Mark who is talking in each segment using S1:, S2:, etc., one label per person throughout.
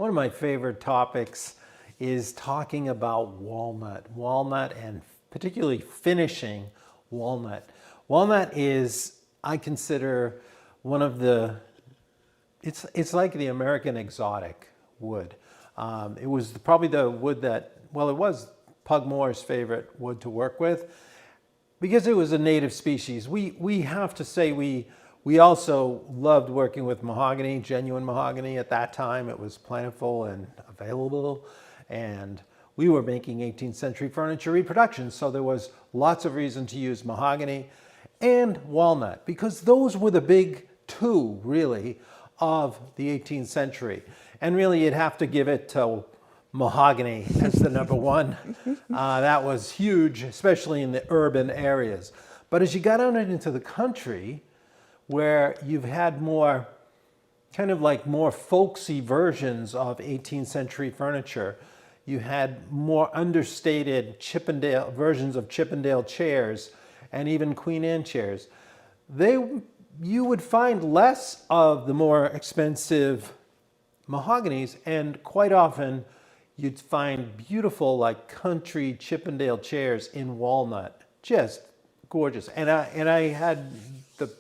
S1: One of my favorite topics is talking about walnut and particularly finishing walnut. Walnut is, I consider, one of the, it's like the American exotic wood. It was probably the wood that, well, it was Pug Moore's favorite wood to work with because it was a native species. We have to say we also loved working with mahogany, genuine mahogany. At that time, it was plentiful and available, and we were making 18th century furniture reproductions, so there was lots of reason to use mahogany and walnut, because those were the big two, really, of the 18th century. And really, you'd have to give it to mahogany as the number one. That was huge, especially in the urban areas. But as you got out into the country, where you've had more, kind of like more folksy versions of 18th century furniture, you had more understated Chippendale versions of Chippendale chairs and even Queen Anne chairs. You would find less of the more expensive mahoganies, and quite often you'd find beautiful like country Chippendale chairs in walnut, just gorgeous. And I had the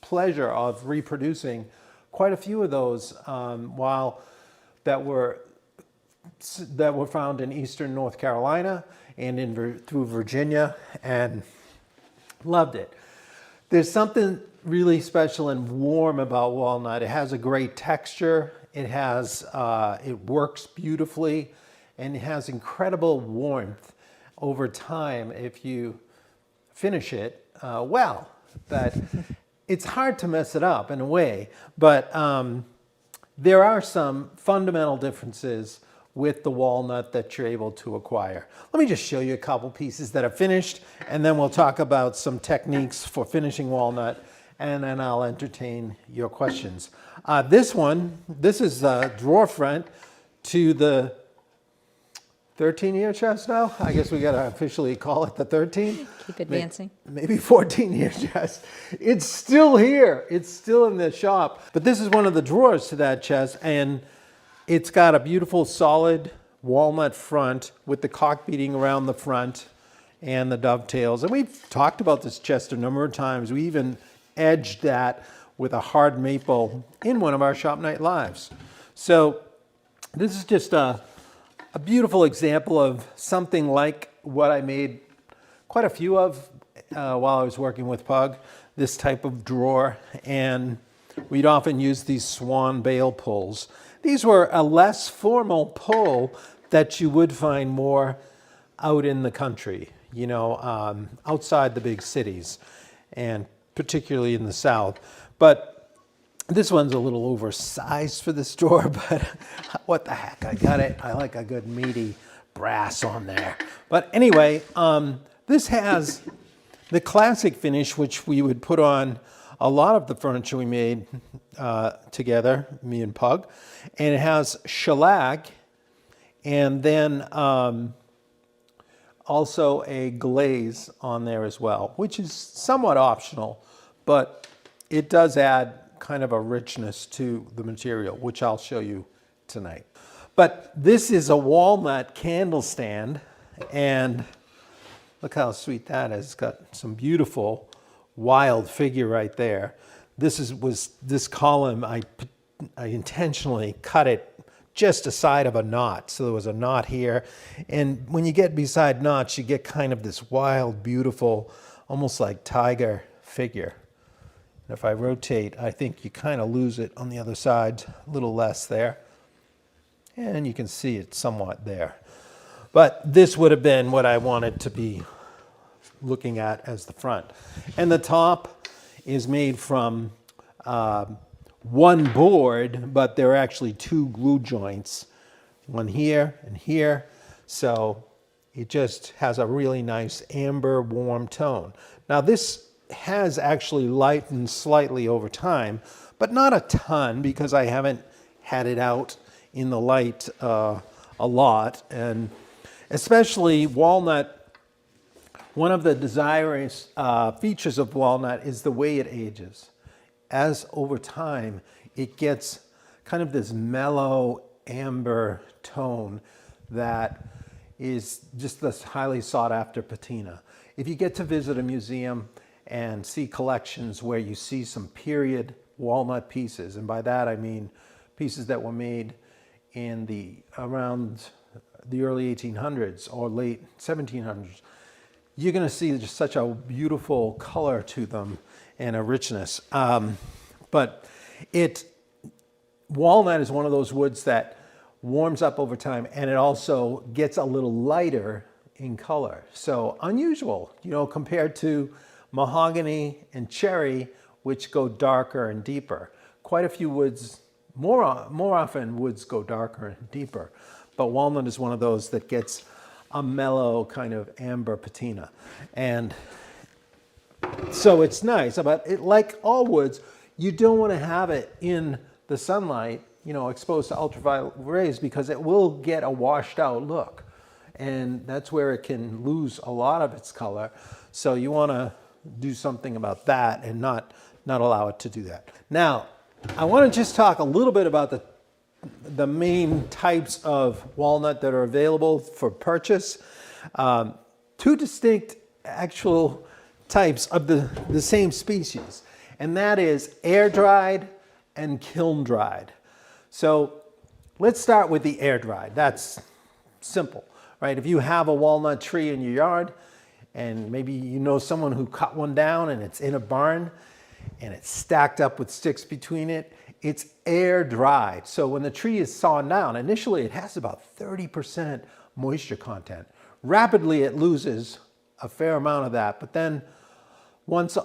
S1: pleasure of reproducing quite a few of those that were found in eastern North Carolina and through Virginia, and loved it. There's something really special and warm about walnut. It has a great texture. It works beautifully, and it has incredible warmth over time if you finish it well. But it's hard to mess it up in a way, but there are some fundamental differences with the walnut that you're able to acquire. Let me just show you a couple pieces that are finished, and then we'll talk about some techniques for finishing walnut, and then I'll entertain your questions. This is the drawer front to the 13-year chest now. I guess we gotta officially call it the 13.
S2: Keep advancing.
S1: Maybe 14-year chest. It's still here. It's still in the shop. But this is one of the drawers to that chest, and it's got a beautiful solid walnut front with the cock beating around the front and the dovetails. And we've talked about this chest a number of times. We even edged that with a hard maple in one of our Shop Night Lives. So this is just a beautiful example of something like what I made quite a few of while I was working with Pug, this type of drawer. And we'd often use these swan bale pulls. These were a less formal pull that you would find more out in the country, you know, outside the big cities, and particularly in the South. But this one's a little oversized for this drawer, but what the heck, I got it. I like a good meaty brass on there. But anyway, this has the classic finish, which we would put on a lot of the furniture we made together, me and Pug. And it has shellac, and then also a glaze on there as well, which is somewhat optional, but it does add kind of a richness to the material, which I'll show you tonight. But this is a walnut candle stand, and look how sweet that is. It's got some beautiful wild figure right there. This column, I intentionally cut it just aside of a knot, so there was a knot here, and when you get beside knots, you get kind of this wild, beautiful, almost like tiger figure. And if I rotate, I think you kind of lose it on the other side, a little less there, and you can see it somewhat there. But this would have been what I wanted to be looking at as the front. And the top is made from one board, but there are actually two glue joints, one here and here. So it just has a really nice amber warm tone. Now this has actually lightened slightly over time, but not a ton, because I haven't had it out in the light a lot. And especially walnut, one of the desirous features of walnut is the way it ages. As over time, it gets kind of this mellow amber tone that is just this highly sought after patina. If you get to visit a museum and see collections where you see some period walnut pieces, and by that I mean pieces that were made in around the early 1800s or late 1700s, you're going to see just such a beautiful color to them and a richness. But walnut is one of those woods that warms up over time, and it also gets a little lighter in color. So unusual, compared to mahogany and cherry, which go darker and deeper. Quite a few woods, more often woods go darker and deeper, but walnut is one of those that gets a mellow kind of amber patina. And so it's nice, but like all woods, you don't want to have it in the sunlight, exposed to ultraviolet rays, because it will get a washed out look. And that's where it can lose a lot of its color. So you want to do something about that and not allow it to do that. Now, I want to just talk a little bit about the main types of walnut that are available for purchase. Two distinct actual types of the same species, and that is air-dried and kiln-dried. So let's start with the air-dried. That's simple, right? If you have a walnut tree in your yard, and maybe you know someone who cut one down and it's in a barn, and it's stacked up with sticks between it, it's air-dried. So when the tree is sawn down, initially it has about 30% moisture content. Rapidly it loses a fair amount of that, but then once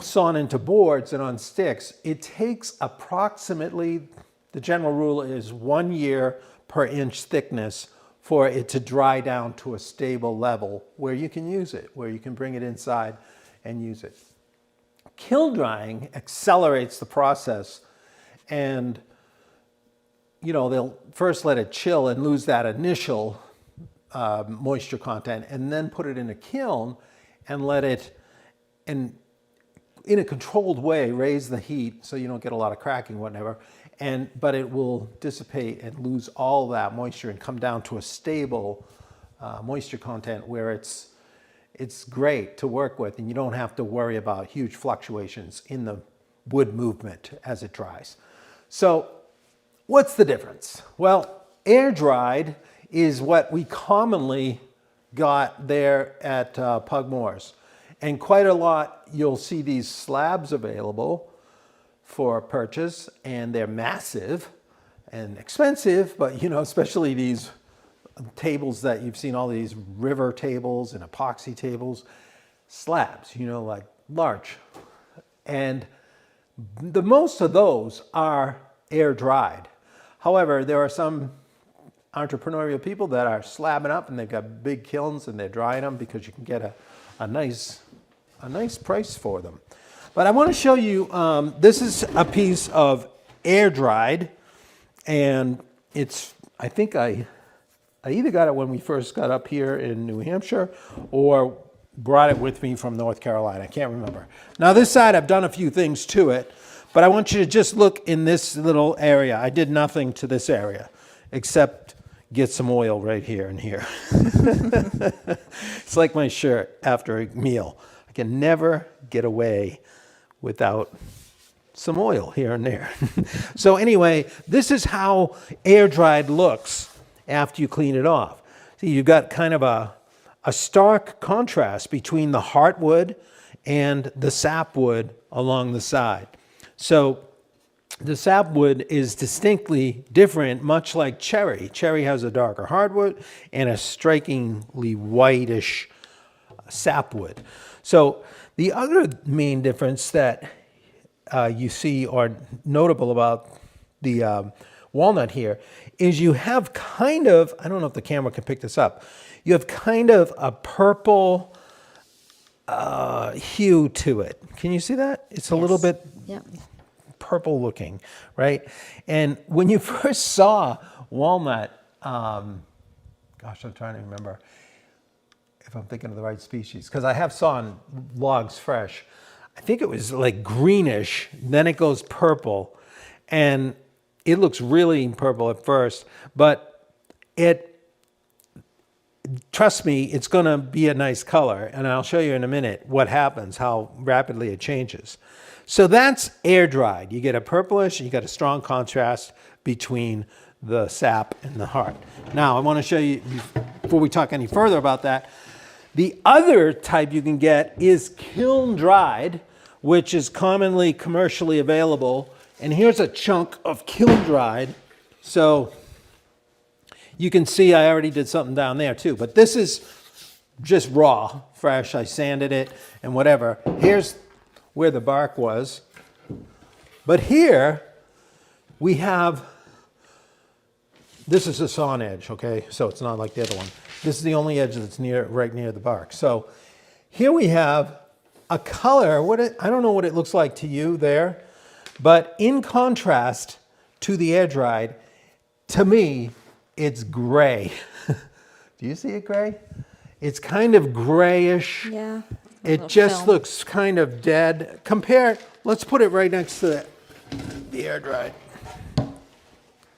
S1: sawn into boards and on sticks, it takes approximately, the general rule is 1 year per inch thickness for it to dry down to a stable level where you can use it, where you can bring it inside and use it. Kiln drying accelerates the process, and they'll first let it chill and lose that initial moisture content, and then put it in a kiln and let it, in a controlled way, raise the heat so you don't get a lot of cracking, whatever. But it will dissipate and lose all that moisture and come down to a stable moisture content where it's great to work with, and you don't have to worry about huge fluctuations in the wood movement as it dries. So what's the difference? Well, air-dried is what we commonly got there at Pug Moore's. And quite a lot, you'll see these slabs available for purchase, and they're massive and expensive, but especially these tables that you've seen, all these river tables and epoxy tables, slabs, like large. And the most of those are air dried. However, there are some entrepreneurial people that are slabbing up, and they've got big kilns and they're drying them because you can get a nice price for them. But I want to show you, this is a piece of air dried, and I think I either got it when we first got up here in New Hampshire or brought it with me from North Carolina. I can't remember. Now this side, I've done a few things to it, but I want you to just look in this little area. I did nothing to this area except get some oil right here and here. It's like my shirt after a meal. I can never get away without some oil here and there. So anyway, this is how air-dried looks after you clean it off. See, you've got kind of a stark contrast between the hardwood and the sapwood along the side. So the sapwood is distinctly different, much like cherry. Cherry has a darker hardwood and a strikingly whitish sapwood. So the other main difference that you see or notable about the walnut here is you have kind of, I don't know if the camera can pick this up, you have kind of a purple hue to it. Can you see that? It's a little bit purple looking, right? And when you first saw walnut, gosh, I'm trying to remember if I'm thinking of the right species, because I have sawn logs fresh. I think it was like greenish, then it goes purple, and it looks really purple at first, but trust me, it's going to be a nice color. And I'll show you in a minute what happens, how rapidly it changes. So that's air dried. You get a purplish, you get a strong contrast between the sap and the heart. Now, I want to show you, before we talk any further about that, the other type you can get is kiln-dried, which is commonly commercially available. And here's a chunk of kiln-dried. So you can see I already did something down there too, but this is just raw, fresh. I sanded it and whatever. Here's where the bark was. But here we have, this is a sawn edge, okay? So it's not like the other one. This is the only edge that's right near the bark. So here we have a color, I don't know what it looks like to you there, but in contrast to the air dried, to me, it's gray. Do you see it gray? It's kind of grayish.
S2: Yeah.
S1: It just looks kind of dead. Let's put it right next to the air dried.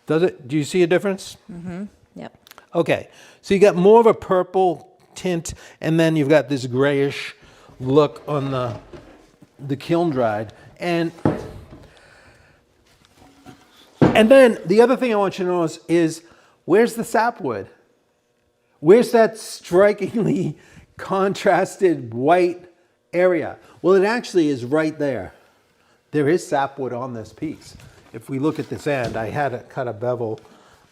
S1: Do you see a difference?
S2: Mm-hmm. Yep.
S1: Okay, so you got more of a purple tint, and then you've got this grayish look on the kiln dried. And then the other thing I want you to notice is, where's the sapwood? Where's that strikingly contrasted white area? Well, it actually is right there. There is sapwood on this piece. If we look at this end, I had to cut a bevel.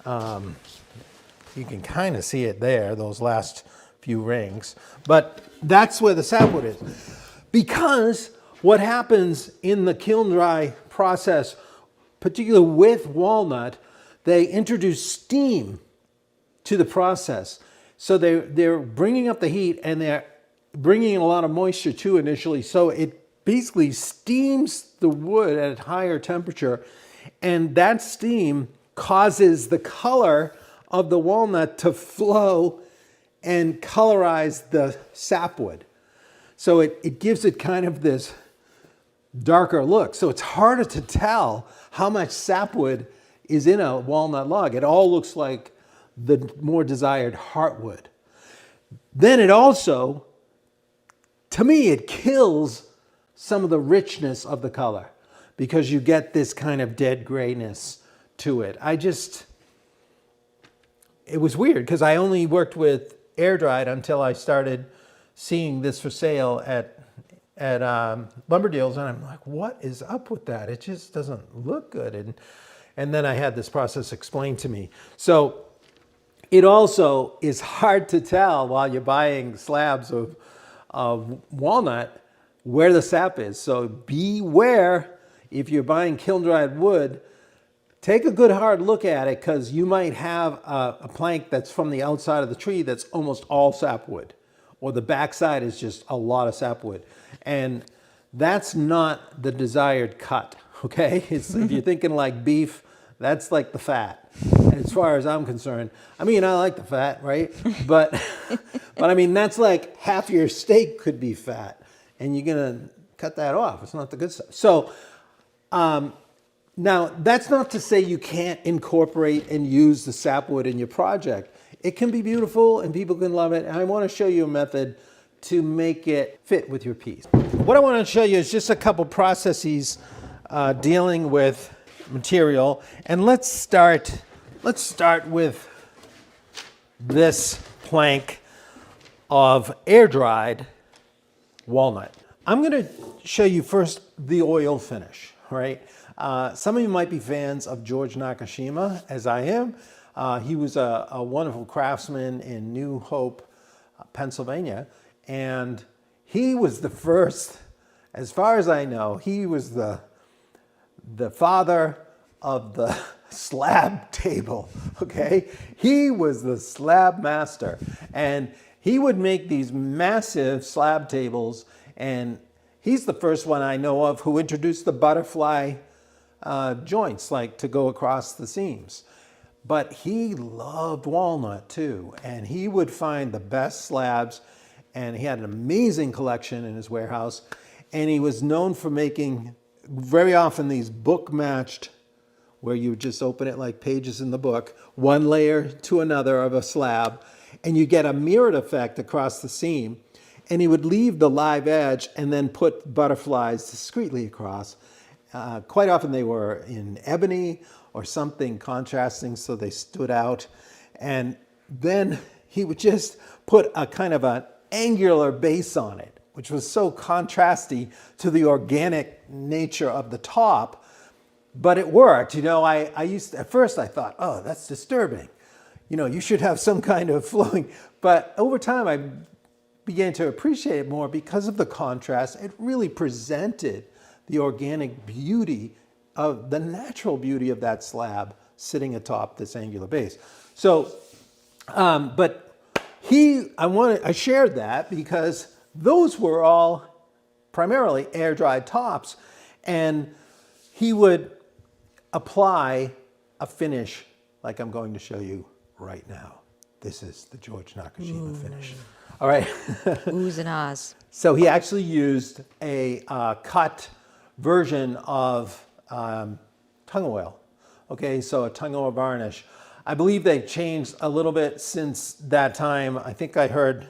S1: You can kind of see it there, those last few rings. But that's where the sapwood is. Because what happens in the kiln dry process, particularly with walnut, they introduce steam to the process. So they're bringing up the heat, and they're bringing in a lot of moisture too initially. So it basically steams the wood at a higher temperature, and that steam causes the color of the walnut to flow and colorize the sapwood. So it gives it kind of this darker look. So it's harder to tell how much sapwood is in a walnut log. It all looks like the more desired heartwood. Then it also, to me, it kills some of the richness of the color because you get this kind of dead grayness to it. It was weird because I only worked with air dried until I started seeing this for sale at lumber deals, and I'm like, what is up with that? It just doesn't look good. And then I had this process explained to me. So it also is hard to tell while you're buying slabs of walnut where the sap is. So beware if you're buying kiln-dried wood. Take a good hard look at it, because you might have a plank that's from the outside of the tree that's almost all sapwood, or the backside is just a lot of sapwood. And that's not the desired cut, okay? If you're thinking like beef, that's like the fat. And as far as I'm concerned, I mean, I like the fat, right? But I mean, that's like half your steak could be fat, and you're gonna cut that off. It's not the good stuff. So, now, that's not to say you can't incorporate and use the sapwood in your project. It can be beautiful and people can love it. And I want to show you a method to make it fit with your piece. What I want to show you is just a couple processes dealing with material. And let's start with this plank of air-dried walnut. I'm going to show you first the oil finish, right? Some of you might be fans of George Nakashima, as I am. He was a wonderful craftsman in New Hope, Pennsylvania, and he was the first, as far as I know, he was the father of the slab table, okay? He was the slab master, and he would make these massive slab tables, and he's the first one I know of who introduced the butterfly joints, like to go across the seams. But he loved walnut too, and he would find the best slabs, and he had an amazing collection in his warehouse, and he was known for making very often these book-matched where you would just open it like pages in the book, one layer to another of a slab, and you get a mirrored effect across the seam. And he would leave the live edge and then put butterflies discreetly across. Quite often they were in ebony or something contrasting so they stood out. And then he would just put a kind of an angular base on it, which was so contrasty to the organic nature of the top. But it worked. You know, at first I thought, oh, that's disturbing. You know, you should have some kind of flowing. But over time I began to appreciate it more because of the contrast. It really presented the organic beauty of the natural beauty of that slab sitting atop this angular base. So, but I shared that because those were all primarily air-dried tops, and he would apply a finish like I'm going to show you right now. This is the George Nakashima finish. All right.
S2: Oohs and ahs.
S1: So he actually used a cut version of tung oil. Okay, so a tung oil varnish. I believe they've changed a little bit since that time. I think I heard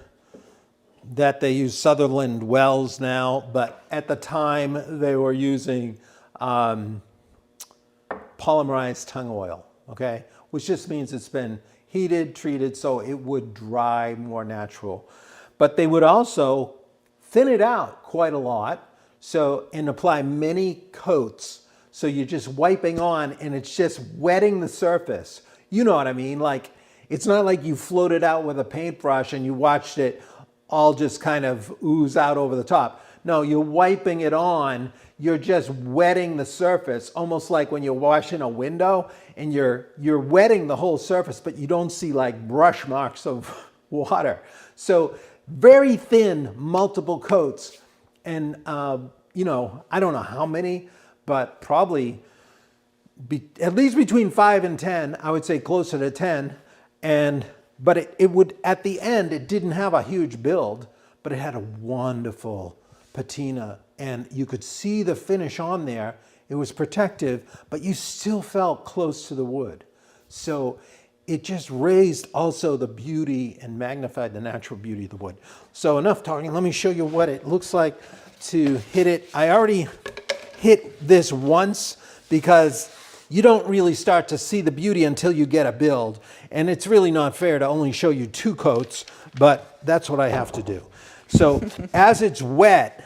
S1: that they use Sutherland Wells now, but at the time they were using polymerized tung oil, okay? Which just means it's been heated, treated, so it would dry more natural. But they would also thin it out quite a lot, and apply many coats. So you're just wiping on and it's just wetting the surface. You know what I mean? Like, it's not like you floated out with a paintbrush and you watched it all just kind of ooze out over the top. No, you're wiping it on. You're just wetting the surface, almost like when you're washing a window and you're wetting the whole surface, but you don't see like brush marks of water. So very thin, multiple coats. And, you know, I don't know how many, but probably at least between 5 and 10, I would say closer to 10. But it would, at the end, it didn't have a huge build, but it had a wonderful patina, and you could see the finish on there. It was protective, but you still felt close to the wood. So it just raised also the beauty and magnified the natural beauty of the wood. So enough talking. Let me show you what it looks like to hit it. I already hit this once because you don't really start to see the beauty until you get a build. And it's really not fair to only show you 2 coats, but that's what I have to do. So as it's wet,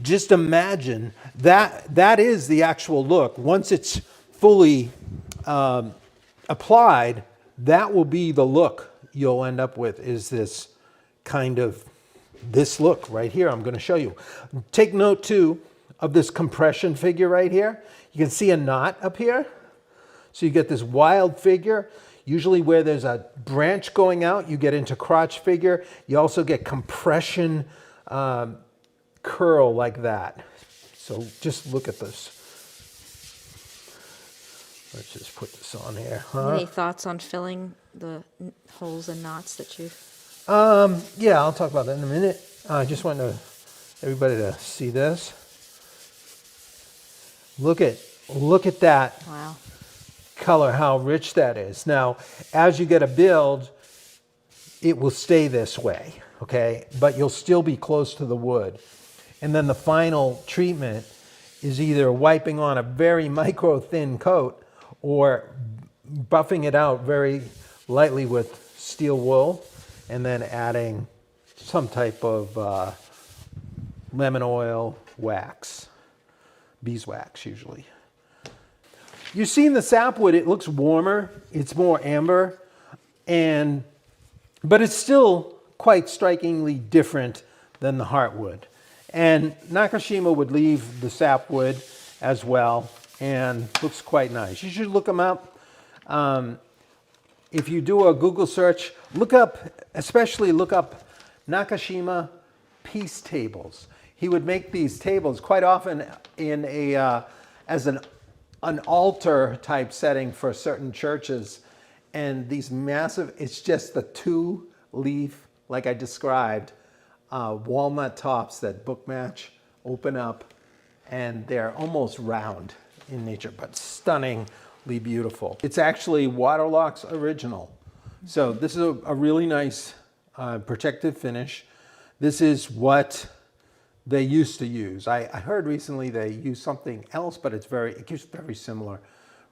S1: just imagine that is the actual look. Once it's fully applied, that will be the look you'll end up with, is this kind of, this look right here. I'm going to show you. Take note too of this compression figure right here. You can see a knot up here. So you get this wild figure. Usually where there's a branch going out, you get into crotch figure. You also get compression curl like that. So just look at this. Let's just put this on here.
S2: Any thoughts on filling the holes and knots that you...
S1: Yeah, I'll talk about that in a minute. I just want everybody to see this. Look at that.
S2: Wow.
S1: Color, how rich that is. Now, as you get a build, it will stay this way, okay? But you'll still be close to the wood. And then the final treatment is either wiping on a very micro thin coat or buffing it out very lightly with steel wool and then adding some type of lemon oil wax, beeswax usually. You've seen the sapwood, it looks warmer, it's more amber, but it's still quite strikingly different than the heartwood. And Nakashima would leave the sapwood as well, and looks quite nice. You should look them up. If you do a Google search, especially look up Nakashima piece tables. He would make these tables quite often in as an altar type setting for certain churches, and these massive, it's just the 2-leaf, like I described, walnut tops that book match, open up, and they're almost round in nature, but stunning absolutely beautiful. It's actually Waterlock's original. So this is a really nice protective finish. This is what they used to use. I heard recently they use something else, but it gives very similar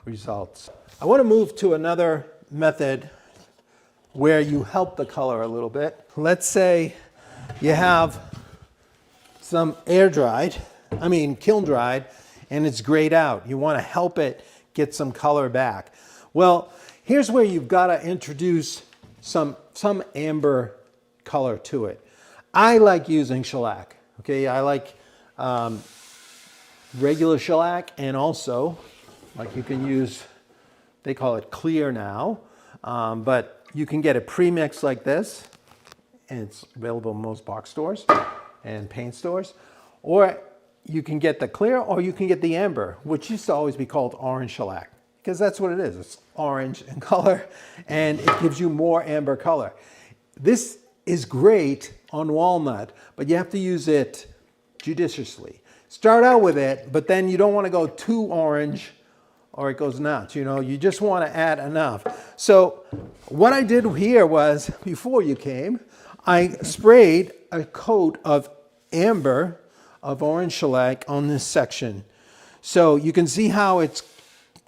S1: results. I want to move to another method where you help the color a little bit. Let's say you have some kiln-dried, and it's grayed out. You want to help it get some color back. Well, here's where you've got to introduce some amber color to it. I like using shellac. Okay, I like regular shellac, and also, like, you can use, they call it clear now, but you can get a premix like this, and it's available in most box stores and paint stores, or you can get the clear, or you can get the amber, which used to always be called orange shellac, because that's what it is. It's orange in color, and it gives you more amber color. This is great on walnut, but you have to use it judiciously. Start out with it, but then you don't want to go too orange or it goes nuts. You know, you just want to add enough. So what I did here was, before you came, I sprayed a coat of amber, of orange shellac on this section. So you can see how it's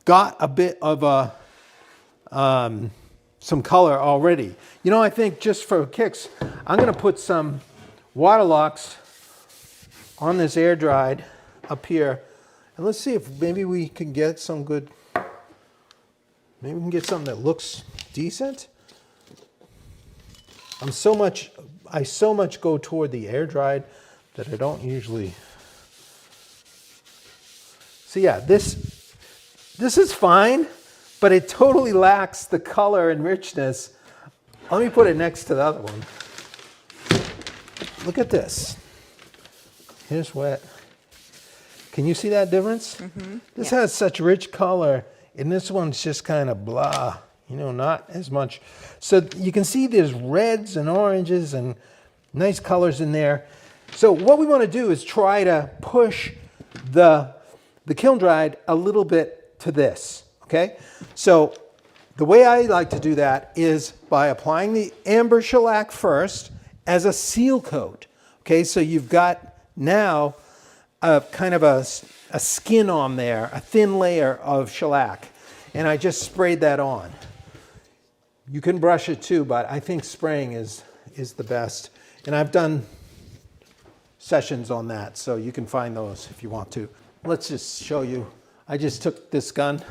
S1: got a bit of some color already. You know, I think just for kicks, I'm going to put some Waterlocks on this air dried up here. And let's see if maybe we can get some good, maybe we can get something that looks decent. I so much go toward the air dried that I don't usually. So yeah, this is fine, but it totally lacks the color and richness. Let me put it next to the other one. Look at this. Here's what. Can you see that difference? Mm-hmm. This has such rich color, and this one's just kind of blah, you know, not as much. So you can see there's reds and oranges and nice colors in there. So what we want to do is try to push the kiln-dried a little bit to this, okay? So the way I like to do that is by applying the amber shellac first as a seal coat, okay? So you've got now a kind of a skin on there, a thin layer of shellac, and I just sprayed that on. You can brush it too, but I think spraying is the best. And I've done sessions on that, so you can find those if you want to. Let's just show you. I just took this gun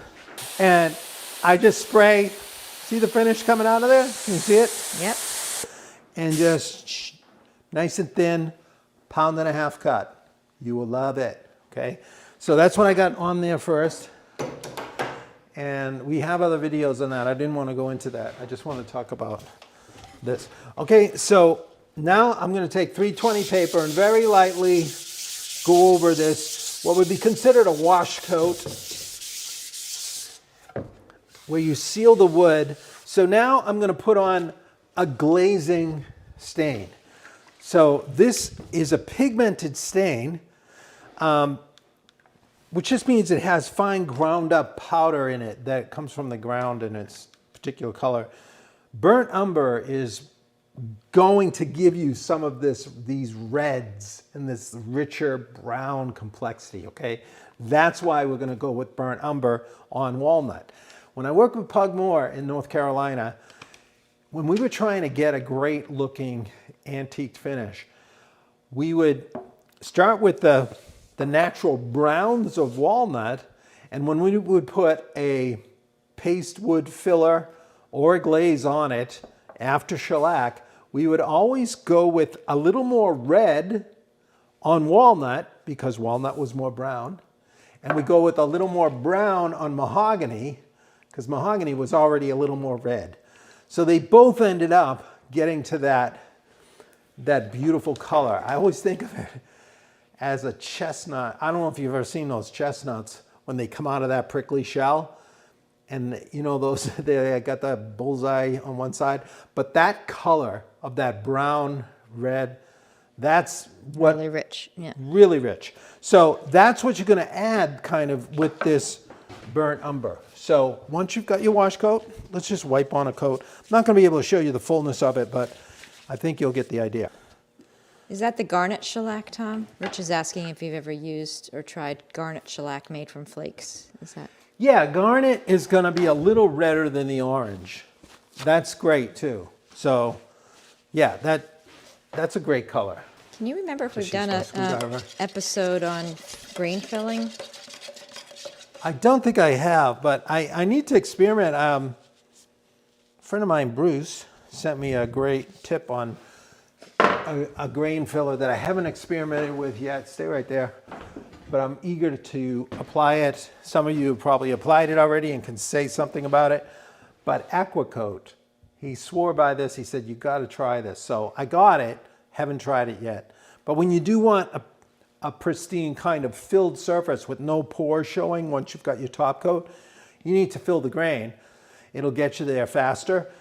S1: and I just spray. See the finish coming out of there? Can you see it?
S2: Yep.
S1: And just nice and thin, 1.5 pound cut. You will love it, okay? So that's what I got on there first. And we have other videos on that. I didn't want to go into that. I just want to talk about this. Okay, so now I'm going to take 320 paper and very lightly go over this, what would be considered a wash coat, where you seal the wood. So now I'm going to put on a glazing stain. So this is a pigmented stain, which just means it has fine ground up powder in it that comes from the ground in its particular color. Burnt umber is going to give you some of these reds and this richer brown complexity, okay? That's why we're gonna go with burnt umber on walnut. When I worked with Pug Moore in North Carolina, when we were trying to get a great looking antique finish, we would start with the natural browns of walnut, and when we would put a paste wood filler or a glaze on it after shellac, we would always go with a little more red on walnut because walnut was more brown, and we go with a little more brown on mahogany because mahogany was already a little more red. So they both ended up getting to that beautiful color. I always think of it as a chestnut. I don't know if you've ever seen those chestnuts when they come out of that prickly shell. And you know, those, they got that bullseye on one side. But that color of that brown, red, that's what...
S2: Really rich, yeah.
S1: Really rich. So that's what you're going to add kind of with this burnt umber. So once you've got your wash coat, let's just wipe on a coat. I'm not going to be able to show you the fullness of it, but I think you'll get the idea.
S2: Is that the garnet shellac, Tom? Rich is asking if you've ever used or tried garnet shellac made from flakes. Is that?
S1: Yeah, garnet is going to be a little redder than the orange. That's great too. So yeah, that's a great color.
S2: Can you remember if we've
S1: She's
S2: done
S1: got a
S2: an
S1: screwdriver.
S2: episode on grain filling?
S1: I don't think I have, but I need to experiment. A friend of mine, Bruce, sent me a great tip on a grain filler that I haven't experimented with yet. Stay right there. But I'm eager to apply it. Some of you have probably applied it already and can say something about it. But Aquacoat, he swore by this. He said, you got to try this. So I got it, haven't tried it yet. But when you do want a pristine kind of filled surface with no pores showing once you've got your top coat, you need to fill the grain. It'll get you there faster.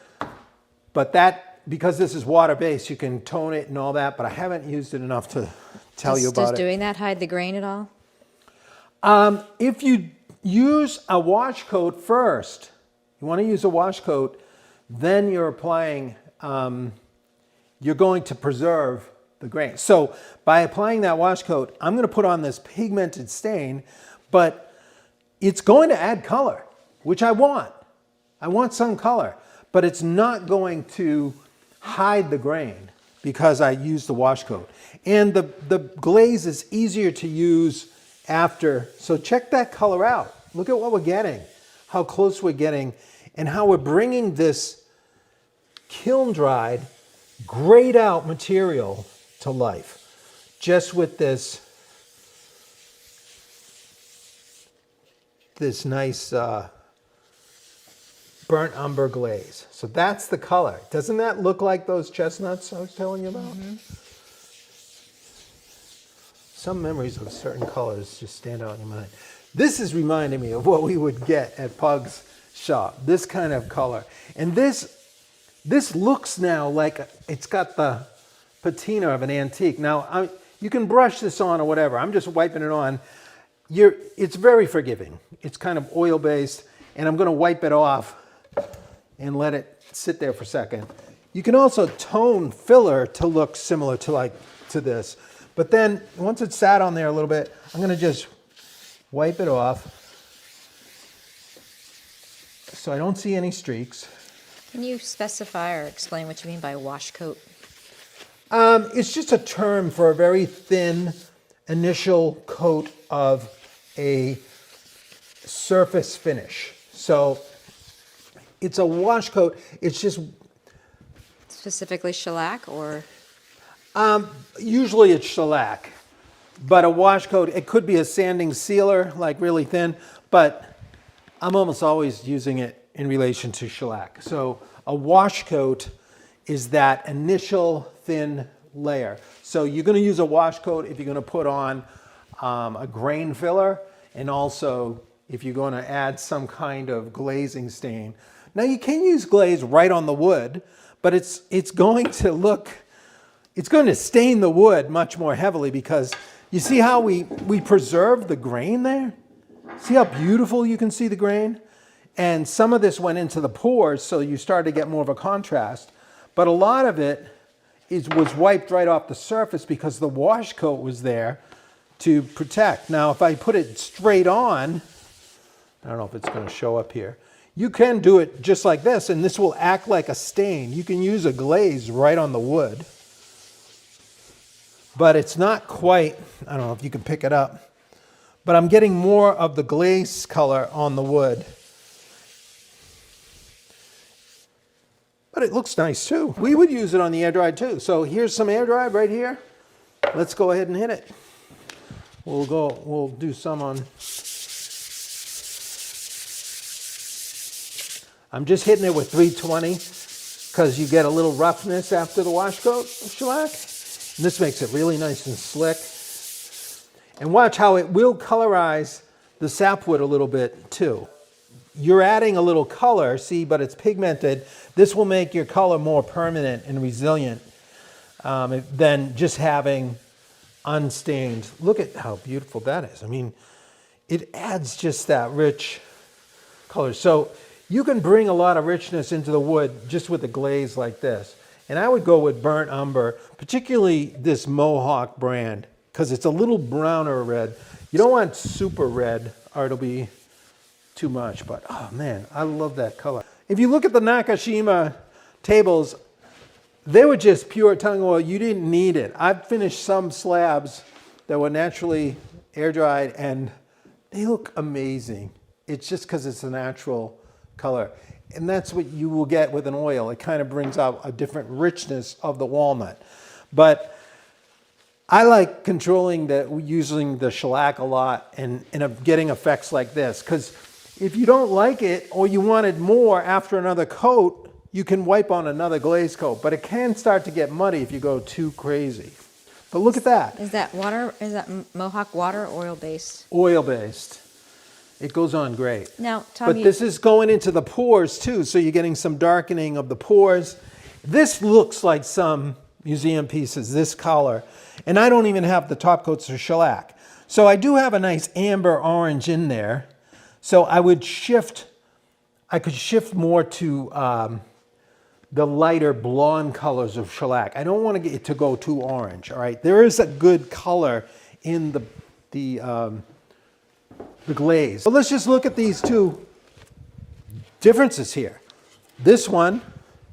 S1: But that, because this is water-based, you can tone it and all that, but I haven't used it enough to tell you about
S2: Does
S1: it.
S2: doing that hide the grain at all?
S1: If you use a wash coat first, you want to use a wash coat, then you're applying, you're going to preserve the grain. So by applying that wash coat, I'm going to put on this pigmented stain, but it's going to add color, which I want. I want some color, but it's not going to hide the grain because I used the wash coat. And the glaze is easier to use after. So check that color out. Look at what we're getting, how close we're getting, and how we're bringing this kiln-dried, grayed out material to life. Just with this nice burnt umber glaze. So that's the color. Doesn't that look like those chestnuts I was telling you about? Mm-hmm. Some memories of certain colors just stand out in your mind. This is reminding me of what we would get at Pug's shop. This kind of color. And this looks now like it's got the patina of an antique. Now, you can brush this on or whatever. I'm just wiping it on. It's very forgiving. It's kind of oil-based, and I'm going to wipe it off and let it sit there for a second. You can also tone filler to look similar to this. But then, once it's sat on there a little bit, I'm going to just wipe it off so I don't see any streaks.
S2: Can you specify or explain what you mean by wash coat?
S1: It's just a term for a very thin initial coat of a surface finish. So it's a wash coat. It's just
S2: Specifically shellac or?
S1: usually it's shellac, but a wash coat, it could be a sanding sealer, like really thin, but I'm almost always using it in relation to shellac. So a wash coat is that initial thin layer. So you're going to use a wash coat if you're going to put on a grain filler, and also if you're going to add some kind of glazing stain. Now you can use glaze right on the wood, but it's going to stain the wood much more heavily, because you see how we preserved the grain there? See how beautiful you can see the grain? And some of this went into the pores, so you started to get more of a contrast. But a lot of it was wiped right off the surface because the wash coat was there to protect. Now, if I put it straight on, I don't know if it's going to show up here. You can do it just like this, and this will act like a stain. You can use a glaze right on the wood. But it's not quite, I don't know if you can pick it up, but I'm getting more of the glaze color on the wood. But it looks nice too. We would use it on the air dry too. So here's some air dry right here. Let's go ahead and hit it. We'll do some on. I'm just hitting it with 320 because you get a little roughness after the wash coat of shellac. And this makes it really nice and slick. And watch how it will colorize the sapwood a little bit too. You're adding a little color, see, but it's pigmented. This will make your color more permanent and resilient than just having unstained. Look at how beautiful that is. I mean, it adds just that rich colors. So you can bring a lot of richness into the wood just with a glaze like this. And I would go with burnt umber, particularly this Mohawk brand, because it's a little browner red. You don't want super red or it'll be too much, but oh man, I love that color. If you look at the Nakashima tables, they were just pure tung oil. You didn't need it. I've finished some slabs that were naturally air dried and they look amazing. It's just because it's a natural color. And that's what you will get with an oil. It kind of brings out a different richness of the walnut. But I like controlling using the shellac a lot and getting effects like this. Because if you don't like it or you wanted more after another coat, you can wipe on another glaze coat. But it can start to get muddy if you go too crazy. But look at that.
S2: Is that water? Is that Mohawk water or oil based?
S1: Oil based. It goes on great.
S2: Now, Tom,
S1: but this is going into the pores too, so you're getting some darkening of the pores. This looks like some museum pieces, this color. And I don't even have the top coats of shellac. So I do have a nice amber orange in there. So I could shift more to the lighter blonde colors of shellac. I don't want to get it to go too orange, all right? There is a good color in the glaze. So let's just look at these two differences here. This one,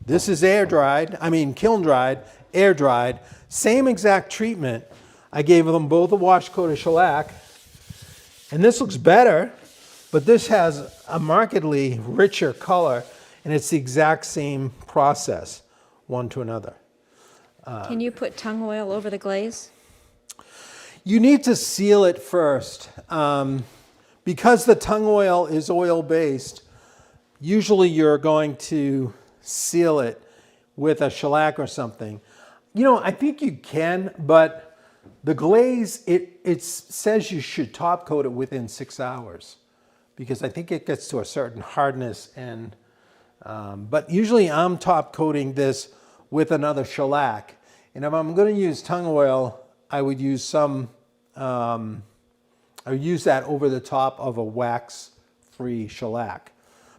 S1: this is kiln-dried, air-dried, same exact treatment. I gave them both a wash coat of shellac, and this looks better, but this has a markedly richer color, and it's the exact same process, one to another.
S2: can you put tung oil over the glaze?
S1: You need to seal it first. Because the tung oil is oil-based, usually you're going to seal it with a shellac or something. You know, I think you can, but the glaze, it says you should top coat it within 6 hours because I think it gets to a certain hardness. But usually I'm top coating this with another shellac. And if I'm going to use tung oil, I would use some... I would use that over the top of a wax-free shellac.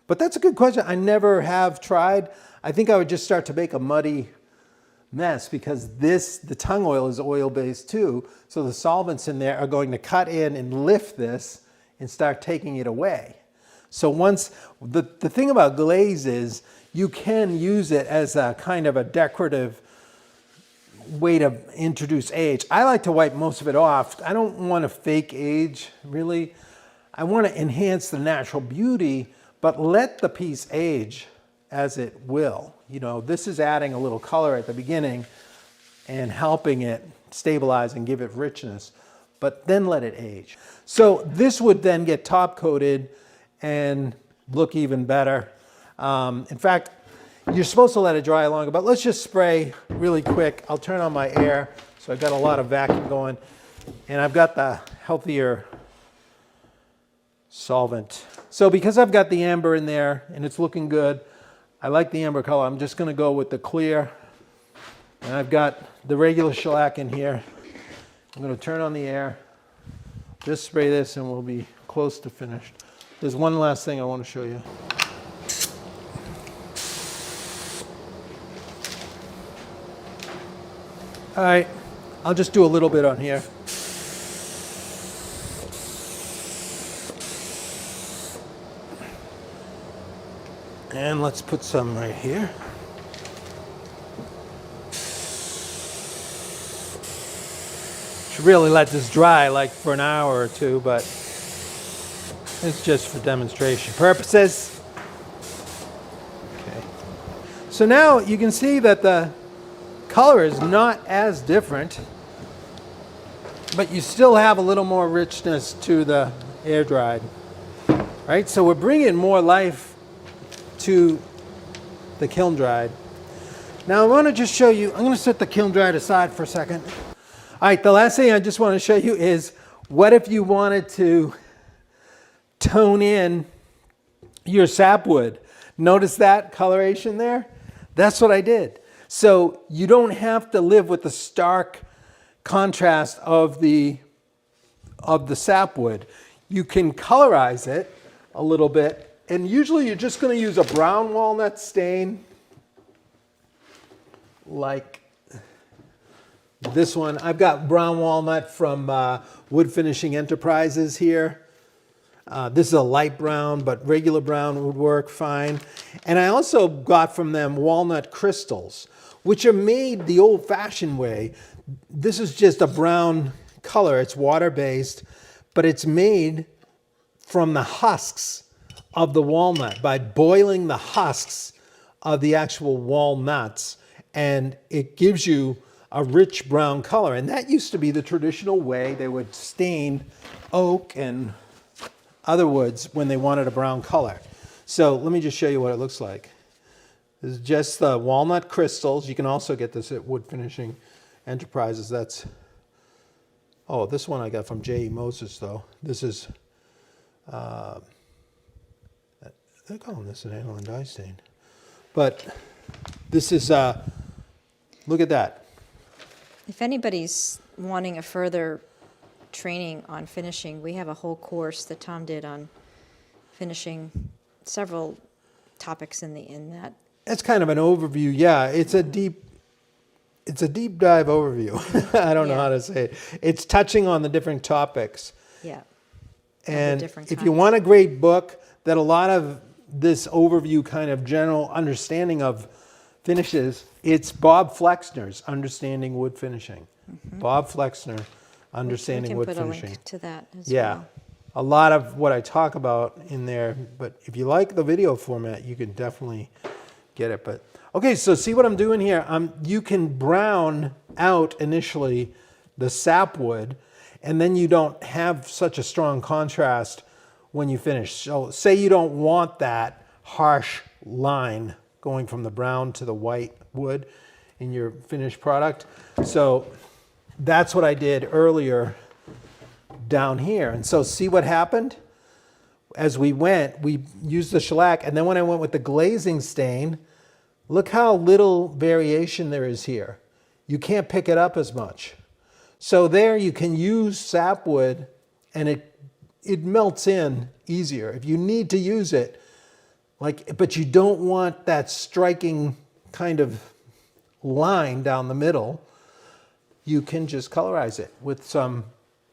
S1: But that's a good question. I never have tried. I think I would just start to make a muddy mess because the tung oil is oil-based too. So the solvents in there are going to cut in and lift this and start taking it away. So once, the thing about glaze is you can use it as a kind of a decorative way to introduce age. I like to wipe most of it off. I don't want to fake age, really. I want to enhance the natural beauty, but let the piece age as it will. You know, this is adding a little color at the beginning and helping it stabilize and give it richness, but then let it age. So this would then get top coated and look even better. In fact, you're supposed to let it dry longer, but let's just spray really quick. I'll turn on my air, so I've got a lot of vacuum going, and I've got the healthier solvent. So because I've got the amber in there and it's looking good, I like the amber color. I'm just going to go with the clear, and I've got the regular shellac in here. I'm going to turn on the air, just spray this, and we'll be close to finished. There's one last thing I want to show you. All right, I'll just do a little bit on here. And let's put some right here. Should really let this dry like for an hour or two, but it's just for demonstration purposes. Okay. So now you can see that the color is not as different, but you still have a little more richness to the air dried, right? So we're bringing more life to the kiln dried. Now I want to just show you, I'm going to set the kiln dried aside for a second. All right, the last thing I just want to show you is what if you wanted to tone in your sapwood. Notice that coloration there? That's what I did. So you don't have to live with the stark contrast of the sapwood. You can colorize it a little bit And usually you're just going to use a brown walnut stain like this one. I've got brown walnut from Wood Finishing Enterprises here. This is a light brown, but regular brown would work fine. And I also got from them walnut crystals, which are made the old-fashioned way. This is just a brown color. It's water-based, but it's made from the husks of the walnut by boiling the husks of the actual walnuts, and it gives you a rich brown color. And that used to be the traditional way they would stain oak and other woods when they wanted a brown color. So let me just show you what it looks like. This is just the walnut crystals. You can also get this at Wood Finishing Enterprises. That's, oh, this one I got from J.E. Moses though. This is, they're calling this an aniline dye stain. But this is, look at that.
S2: If anybody's wanting a further training on finishing, we have a whole course that Tom did on finishing, several topics in that.
S1: It's kind of an overview. Yeah, it's a deep dive overview. I don't know how to say it. It's touching on the different topics.
S2: Yeah.
S1: And if you want a great book that a lot of this overview kind of general understanding of finishes, it's Bob Flexner's Understanding Wood Finishing. Bob Flexner, Understanding Wood Finishing.
S2: We can put a link to that as
S1: well. A lot of what I talk about in there, but if you like the video format, you can definitely get it. But okay, so see what I'm doing here? You can brown out initially the sapwood, and then you don't have such a strong contrast when you finish. So say you don't want that harsh line going from the brown to the white wood in your finished product. So that's what I did earlier down here. And so see what happened? As we went, we used the shellac, and then when I went with the glazing stain, look how little variation there is here. You can't pick it up as much. So there you can use sapwood, and it melts in easier. If you need to use it, but you don't want that striking kind of line down the middle, you can just colorize it with some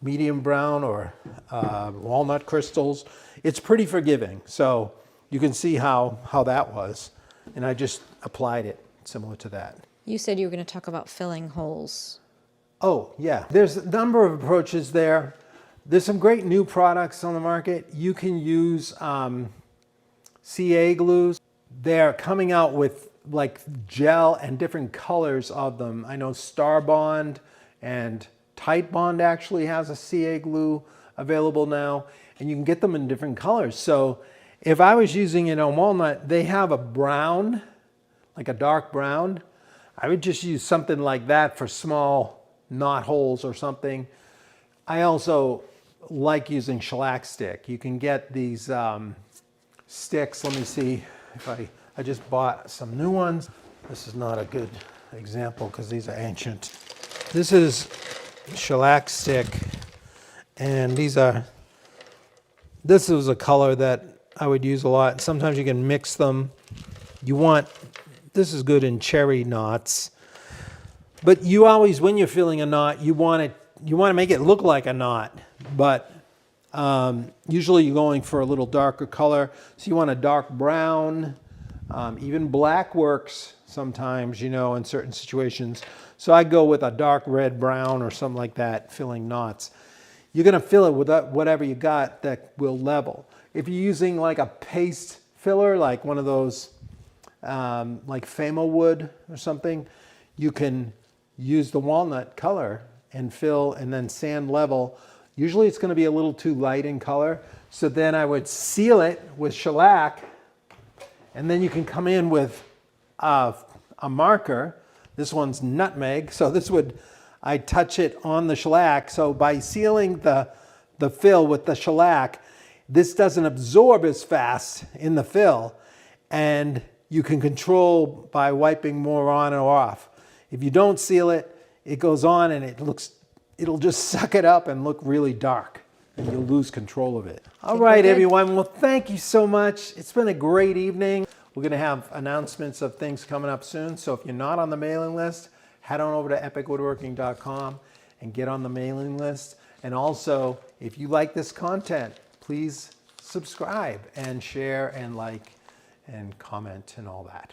S1: medium brown or walnut crystals. It's pretty forgiving. So you can see how that was. And I just applied it similar to that.
S2: You said you were going to talk about filling holes.
S1: Oh, yeah. There's a number of approaches there. There's some great new products on the market. You can use CA glues. They're coming out with like gel and different colors of them. I know Star Bond and Tight Bond actually has a CA glue available now, and you can get them in different colors. So if I was using it on walnut, they have a brown, like a dark brown. I would just use something like that for small knot holes or something. I also like using shellac stick. You can get these sticks. Let me see if I just bought some new ones. This is not a good example because these are ancient. This is shellac stick, and this is a color that I would use a lot. Sometimes you can mix them. This is good in cherry knots, but you always, when you're filling a knot, you want to make it look like a knot, but usually you're going for a little darker color. So you want a dark brown, even black works sometimes, in certain situations. So I go with a dark red brown or something like that, filling knots. You're going to fill it with whatever you got that will level. If you're using like a paste filler, like one of those, like Famo wood or something, you can use the walnut color and fill and then sand level. Usually it's going to be a little too light in color. So then I would seal it with shellac, and then you can come in with a marker. This one's nutmeg. So I touch it on the shellac. So by sealing the fill with the shellac, this doesn't absorb as fast in the fill, and you can control by wiping more on or off. If you don't seal it, it goes on and it'll just suck it up and look really dark. and you'll lose control of it. All
S2: Think we're
S1: right,
S2: good?
S1: everyone. Well, thank you so much. It's been a great evening. We're going to have announcements of things coming up soon. So if you're not on the mailing list, head on over to epicwoodworking.com and get on the mailing list. And also, if you like this content, please subscribe and share and like and comment and all that.